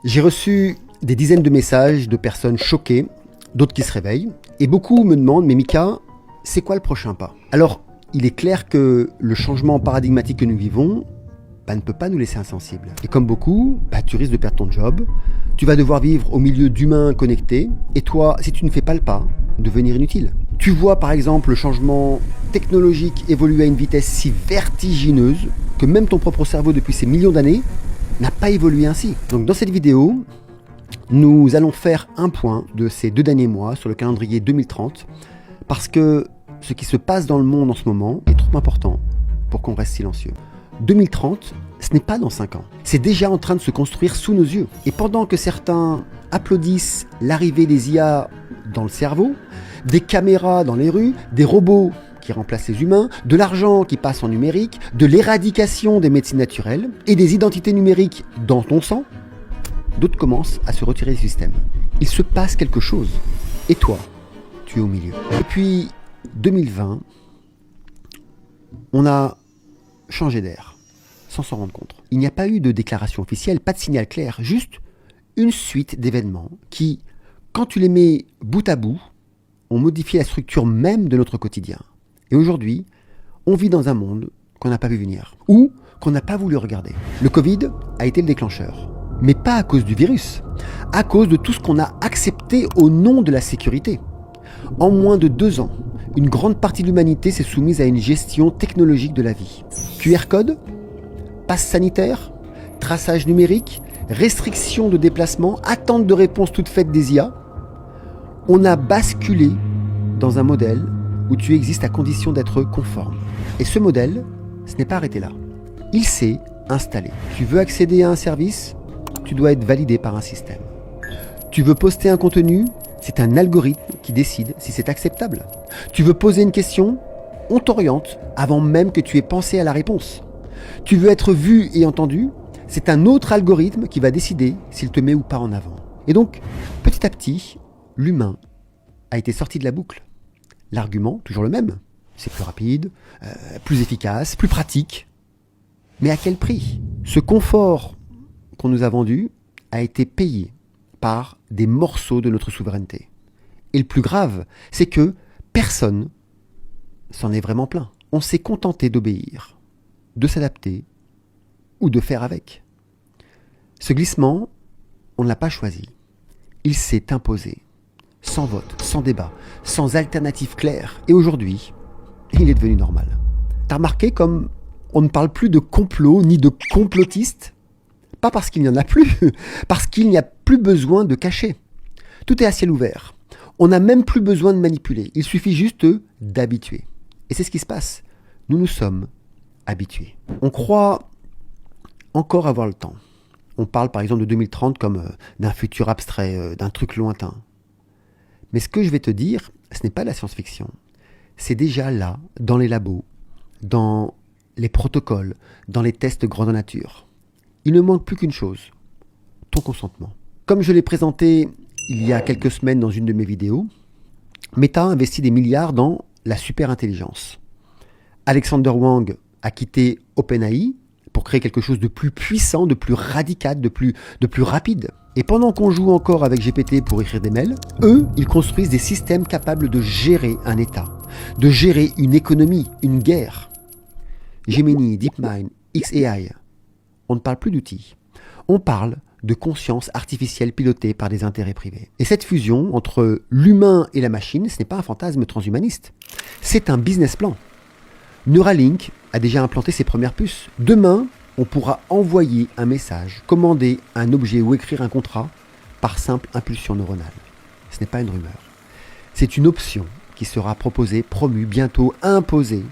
J'ai reçu des dizaines de messages de personnes choquées, d'autres qui se réveillent, et beaucoup me demandent « Mais Mika, c'est quoi le prochain pas ?» Alors, il est clair que le changement paradigmatique que nous vivons ne peut pas nous laisser insensibles. Et comme beaucoup, tu risques de perdre ton job, tu vas devoir vivre au milieu d'humains connectés, et toi, si tu ne fais pas le pas, devenir inutile. Tu vois par exemple le changement technologique évoluer à une vitesse si vertigineuse que même ton propre cerveau depuis ces millions d'années n'a pas évolué ainsi. Donc dans cette vidéo, nous allons faire un point de ces 2 derniers mois sur le calendrier 2030 parce que ce qui se passe dans le monde en ce moment est trop important pour qu'on reste silencieux. 2030, ce n'est pas dans 5 ans. C'est déjà en train de se construire sous nos yeux. Et pendant que certains applaudissent l'arrivée des IA dans le cerveau, des caméras dans les rues, des robots qui remplacent les humains, de l'argent qui passe en numérique, de l'éradication des médecines naturelles et des identités numériques dans ton sang, d'autres commencent à se retirer du système. Il se passe quelque chose. Et toi, tu es au milieu. Depuis 2020, on a changé d'air, sans s'en rendre compte. Il n'y a pas eu de déclaration officielle, pas de signal clair, juste une suite d'événements qui, quand tu les mets bout à bout, ont modifié la structure même de notre quotidien. Et aujourd'hui, on vit dans un monde qu'on n'a pas vu venir, ou qu'on n'a pas voulu regarder. Le Covid a été le déclencheur, mais pas à cause du virus, à cause de tout ce qu'on a accepté au nom de la sécurité. En moins de 2 ans, une grande partie de l'humanité s'est soumise à une gestion technologique de la vie. QR code, passe sanitaire, traçage numérique, restriction de déplacement, attente de réponse toute faite des IA. On a basculé dans un modèle où tu existes à condition d'être conforme. Et ce modèle, ce n'est pas arrêté là. Il s'est installé. Tu veux accéder à un service, tu dois être validé par un système. Tu veux poster un contenu, c'est un algorithme qui décide si c'est acceptable. Tu veux poser une question, on t'oriente avant même que tu aies pensé à la réponse. Tu veux être vu et entendu, c'est un autre algorithme qui va décider s'il te met ou pas en avant. Et donc, petit à petit, l'humain a été sorti de la boucle. L'argument, toujours le même, c'est plus rapide, plus efficace, plus pratique. Mais à quel prix ? Ce confort qu'on nous a vendu a été payé par des morceaux de notre souveraineté. Et le plus grave, c'est que personne s'en est vraiment plaint. On s'est contenté d'obéir, de s'adapter ou de faire avec. Ce glissement, on ne l'a pas choisi. Il s'est imposé, sans vote, sans débat, sans alternative claire. Et aujourd'hui, il est devenu normal. T'as remarqué comme on ne parle plus de complot ni de complotistes ? Pas parce qu'il n'y en a plus, parce qu'il n'y a plus besoin de cacher. Tout est à ciel ouvert. On n'a même plus besoin de manipuler. Il suffit juste d'habituer. Et c'est ce qui se passe. Nous nous sommes habitués. On croit encore avoir le temps. On parle par exemple de 2030 comme d'un futur abstrait, d'un truc lointain. Mais ce que je vais te dire, ce n'est pas de la science-fiction. C'est déjà là, dans les labos, dans les protocoles, dans les tests grandeur nature. Il ne manque plus qu'une chose, ton consentement. Comme je l'ai présenté il y a quelques semaines dans une de mes vidéos, Meta a investi des milliards dans la super-intelligence. Alexander Wang a quitté OpenAI pour créer quelque chose de plus puissant, de plus radical, de plus rapide. Et pendant qu'on joue encore avec GPT pour écrire des mails, eux, ils construisent des systèmes capables de gérer un État, de gérer une économie, une guerre. Gemini, DeepMind, xAI, on ne parle plus d'outils. On parle de conscience artificielle pilotée par des intérêts privés. Et cette fusion entre l'humain et la machine, ce n'est pas un fantasme transhumaniste. C'est un business plan. Neuralink a déjà implanté ses premières puces. Demain, on pourra envoyer un message, commander un objet ou écrire un contrat par simple impulsion neuronale. Ce n'est pas une rumeur. C'est une option qui sera proposée, promue, bientôt imposée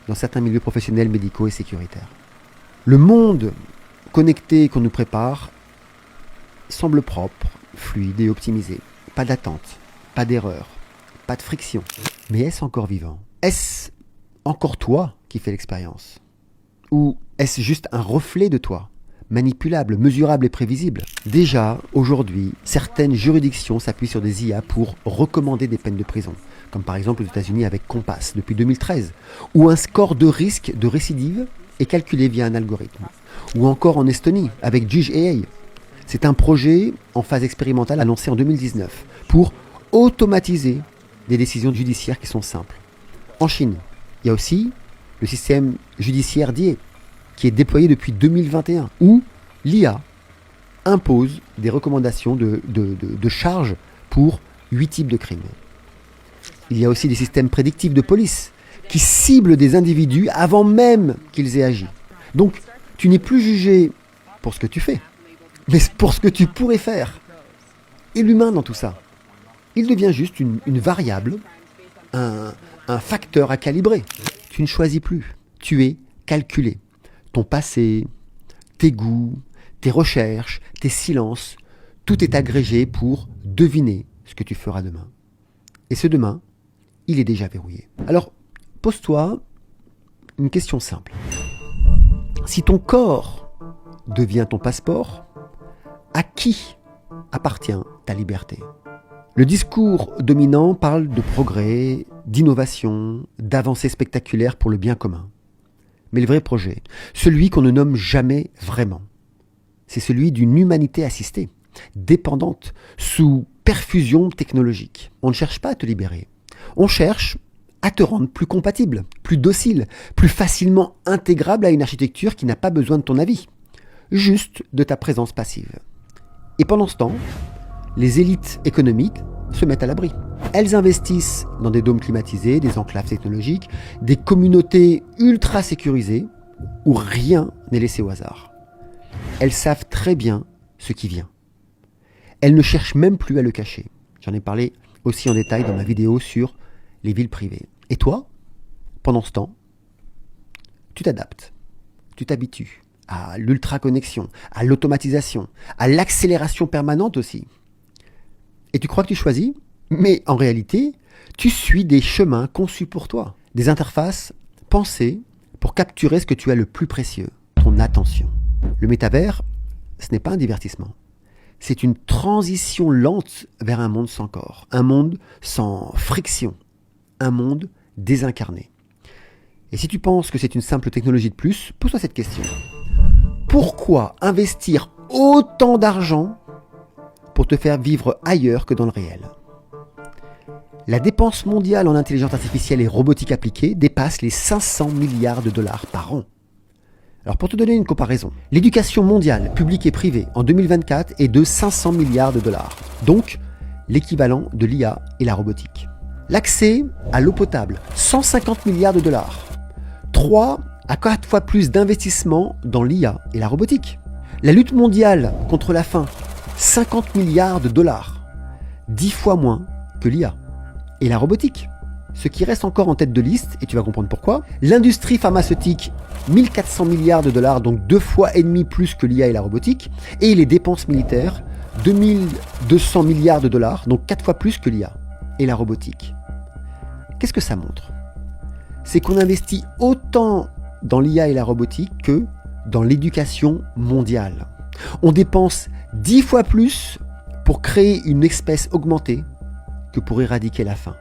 dans certains milieux professionnels, médicaux et sécuritaires. Le monde connecté qu'on nous prépare semble propre, fluide et optimisé. Pas d'attente, pas d'erreur, pas de friction. Mais est-ce encore vivant ? Est-ce encore toi qui fais l'expérience ? Ou est-ce juste un reflet de toi, manipulable, mesurable et prévisible ? Déjà, aujourd'hui, certaines juridictions s'appuient sur des IA pour recommander des peines de prison, comme par exemple aux États-Unis avec Compass depuis 2013, où un score de risque de récidive est calculé via un algorithme, ou encore en Estonie avec Juge AI. C'est un projet en phase expérimentale annoncé en 2019 pour automatiser des décisions judiciaires qui sont simples. En Chine, il y a aussi le système judiciaire DIE qui est déployé depuis 2021 où l'IA impose des recommandations de charges pour 8 types de crimes. Il y a aussi des systèmes prédictifs de police qui ciblent des individus avant même qu'ils aient agi. Donc, tu n'es plus jugé pour ce que tu fais, mais pour ce que tu pourrais faire. Et l'humain dans tout ça, il devient juste une variable, un facteur à calibrer. Tu ne choisis plus, tu es calculé. Ton passé, tes goûts, tes recherches, tes silences, tout est agrégé pour deviner ce que tu feras demain. Et ce demain, il est déjà verrouillé. Alors, pose-toi une question simple. Si ton corps devient ton passeport, à qui appartient ta liberté ? Le discours dominant parle de progrès, d'innovation, d'avancées spectaculaires pour le bien commun. Mais le vrai projet, celui qu'on ne nomme jamais vraiment, c'est celui d'une humanité assistée, dépendante, sous perfusion technologique. On ne cherche pas à te libérer. On cherche à te rendre plus compatible, plus docile, plus facilement intégrable à une architecture qui n'a pas besoin de ton avis, juste de ta présence passive. Et pendant ce temps, les élites économiques se mettent à l'abri. Elles investissent dans des dômes climatisés, des enclaves technologiques, des communautés ultra sécurisées où rien n'est laissé au hasard. Elles savent très bien ce qui vient. Elles ne cherchent même plus à le cacher. J'en ai parlé aussi en détail dans ma vidéo sur les villes privées. Et toi, pendant ce temps, tu t'adaptes, tu t'habitues à l'ultra-connexion, à l'automatisation, à l'accélération permanente aussi. Et tu crois que tu choisis, mais en réalité, tu suis des chemins conçus pour toi, des interfaces pensées pour capturer ce que tu as le plus précieux, ton attention. Le métavers, ce n'est pas un divertissement. C'est une transition lente vers un monde sans corps, un monde sans friction, un monde désincarné. Et si tu penses que c'est une simple technologie de plus, pose-toi cette question. Pourquoi investir autant d'argent pour te faire vivre ailleurs que dans le réel ? La dépense mondiale en intelligence artificielle et robotique appliquée dépasse les 500 milliards de dollars par an. Alors pour te donner une comparaison, l'éducation mondiale, publique et privée, en 2024 est de 500 milliards de dollars, donc l'équivalent de l'IA et la robotique. L'accès à l'eau potable, 150 milliards de dollars, 3 à 4 fois plus d'investissements dans l'IA et la robotique. La lutte mondiale contre la faim, 50 milliards de dollars, 10 fois moins que l'IA et la robotique. Ce qui reste encore en tête de liste, et tu vas comprendre pourquoi, l'industrie pharmaceutique, 1400 milliards de dollars, donc 2 fois et demi plus que l'IA et la robotique, et les dépenses militaires, 2200 milliards de dollars, donc 4 fois plus que l'IA et la robotique. Qu'est-ce que ça montre ? C'est qu'on investit autant dans l'IA et la robotique que dans l'éducation mondiale. On dépense 10 fois plus pour créer une espèce augmentée que pour éradiquer la faim.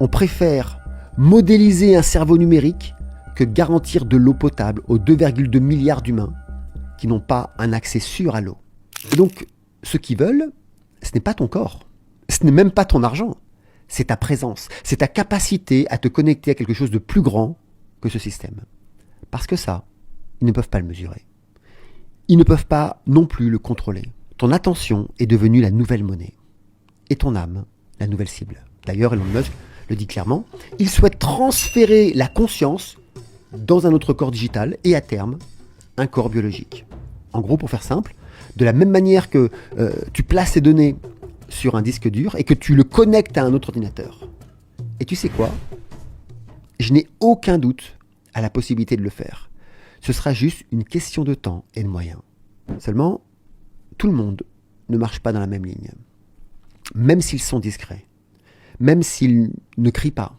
On préfère modéliser un cerveau numérique que garantir de l'eau potable aux 2,2 milliards d'humains qui n'ont pas un accès sûr à l'eau. Et donc, ceux qui veulent, ce n'est pas ton corps, ce n'est même pas ton argent, c'est ta présence, c'est ta capacité à te connecter à quelque chose de plus grand que ce système. Parce que ça, ils ne peuvent pas le mesurer. Ils ne peuvent pas non plus le contrôler. Ton attention est devenue la nouvelle monnaie. Et ton âme, la nouvelle cible. D'ailleurs, Elon Musk le dit clairement, il souhaite transférer la conscience dans un autre corps digital et à terme, un corps biologique. En gros, pour faire simple, de la même manière que tu places tes données sur un disque dur et que tu le connectes à un autre ordinateur. Et tu sais quoi ? Je n'ai aucun doute à la possibilité de le faire. Ce sera juste une question de temps et de moyens. Seulement, tout le monde ne marche pas dans la même ligne. Même s'ils sont discrets, même s'ils ne crient pas,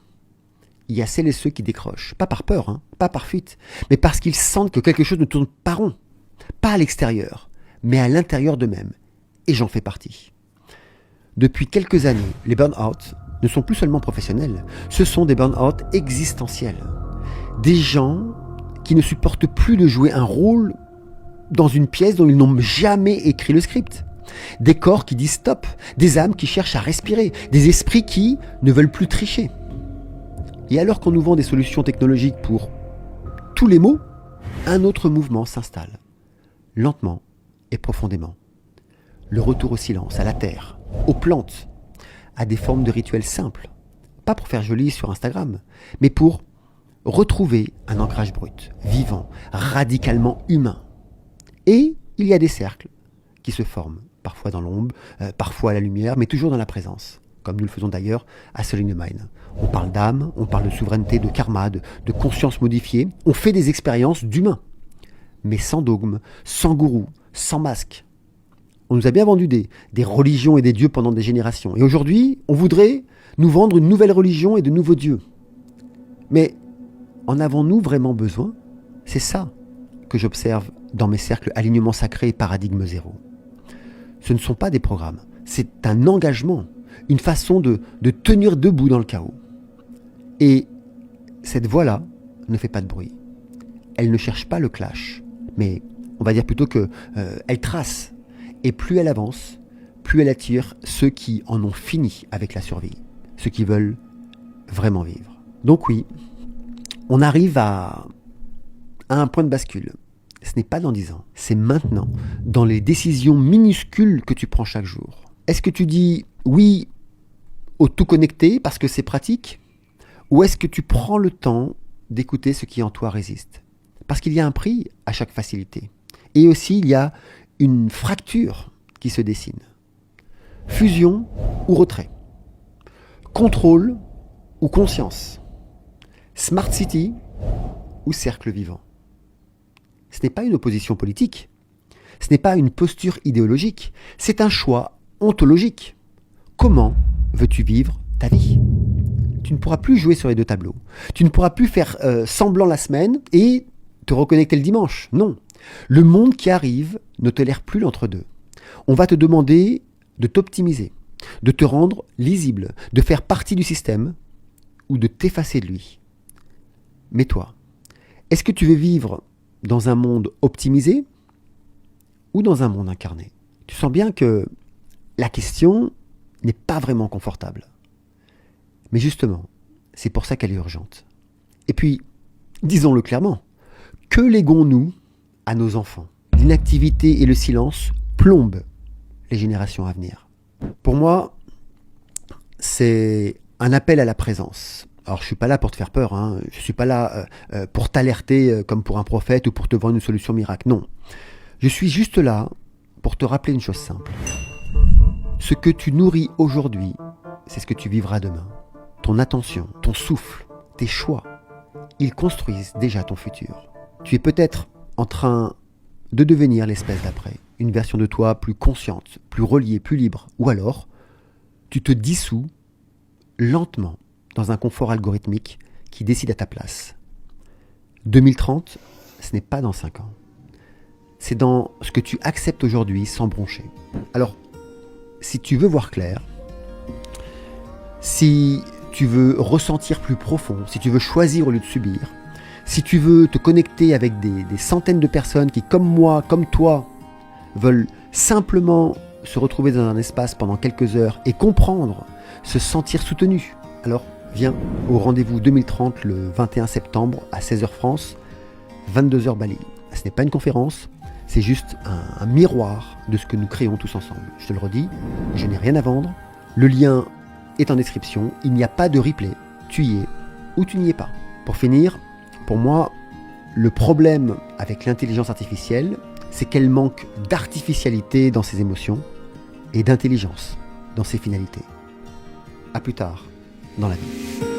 il y a celles et ceux qui décrochent. Pas par peur, pas par fuite, mais parce qu'ils sentent que quelque chose ne tourne pas rond. Pas à l'extérieur, mais à l'intérieur d'eux-mêmes. Et j'en fais partie. Depuis quelques années, les burn-out ne sont plus seulement professionnels, ce sont des burn-out existentiels. Des gens qui ne supportent plus de jouer un rôle dans une pièce dont ils n'ont jamais écrit le script. des corps qui disent stop, des âmes qui cherchent à respirer, des esprits qui ne veulent plus tricher. Et alors qu'on nous vend des solutions technologiques pour tous les maux, un autre mouvement s'installe, lentement et profondément. Le retour au silence, à la terre, aux plantes, à des formes de rituels simples, pas pour faire joli sur Instagram, mais pour retrouver un ancrage brut, vivant, radicalement humain. Et il y a des cercles qui se forment, parfois dans l'ombre, parfois à la lumière, mais toujours dans la présence, comme nous le faisons d'ailleurs à Soul in the Mind. On parle d'âme, on parle de souveraineté, de karma, de conscience modifiée, on fait des expériences d'humains, mais sans dogme, sans gourou, sans masque. On nous a bien vendu des religions et des dieux pendant des générations. Et aujourd'hui, on voudrait nous vendre une nouvelle religion et de nouveaux dieux. Mais en avons-nous vraiment besoin ? C'est ça que j'observe dans mes cercles alignement sacré et paradigme zéro. Ce ne sont pas des programmes, c'est un engagement, une façon de tenir debout dans le chaos. Et cette voix-là ne fait pas de bruit. Elle ne cherche pas le clash, mais on va dire plutôt qu'elle trace. Et plus elle avance, plus elle attire ceux qui en ont fini avec la survie, ceux qui veulent vraiment vivre. Donc oui, on arrive à un point de bascule. Ce n'est pas dans 10 ans, c'est maintenant, dans les décisions minuscules que tu prends chaque jour. Est-ce que tu dis oui au tout connecté parce que c'est pratique ? Ou est-ce que tu prends le temps d'écouter ce qui en toi résiste ? Parce qu'il y a un prix à chaque facilité. Et aussi, il y a une fracture qui se dessine. Fusion ou retrait. Contrôle ou conscience. Smart City ou cercle vivant. Ce n'est pas une opposition politique. Ce n'est pas une posture idéologique. C'est un choix ontologique. Comment veux-tu vivre ta vie ? Tu ne pourras plus jouer sur les deux tableaux. Tu ne pourras plus faire semblant la semaine et te reconnecter le dimanche. Non. Le monde qui arrive ne tolère plus l'entre-deux. On va te demander de t'optimiser, de te rendre lisible, de faire partie du système ou de t'effacer de lui. Mais toi, est-ce que tu veux vivre dans un monde optimisé ou dans un monde incarné ? Tu sens bien que la question n'est pas vraiment confortable. Mais justement, c'est pour ça qu'elle est urgente. Et puis, disons-le clairement, que léguons-nous à nos enfants ? L'inactivité et le silence plombent les générations à venir. Pour moi, c'est un appel à la présence. Alors, je ne suis pas là pour te faire peur, hein. Je ne suis pas là pour t'alerter comme pour un prophète ou pour te vendre une solution miracle. Non, je suis juste là pour te rappeler une chose simple. Ce que tu nourris aujourd'hui, c'est ce que tu vivras demain. Ton attention, ton souffle, tes choix, ils construisent déjà ton futur. Tu es peut-être en train de devenir l'espèce d'après, une version de toi plus consciente, plus reliée, plus libre. Ou alors, tu te dissous lentement dans un confort algorithmique qui décide à ta place. 2030, ce n'est pas dans 5 ans. C'est dans ce que tu acceptes aujourd'hui sans broncher. Alors, si tu veux voir clair, si tu veux ressentir plus profond, si tu veux choisir au lieu de subir, si tu veux te connecter avec des centaines de personnes qui, comme moi, comme toi, veulent simplement se retrouver dans un espace pendant quelques heures et comprendre, se sentir soutenu, alors viens au rendez-vous 2030 le 21 septembre à 16h France, 22h Bali. Ce n'est pas une conférence, c'est juste un miroir de ce que nous créons tous ensemble. Je te le redis, je n'ai rien à vendre, le lien est en description, il n'y a pas de replay, tu y es ou tu n'y es pas. Pour finir, pour moi, le problème avec l'intelligence artificielle, c'est qu'elle manque d'artificialité dans ses émotions et d'intelligence dans ses finalités. À plus tard dans la vie.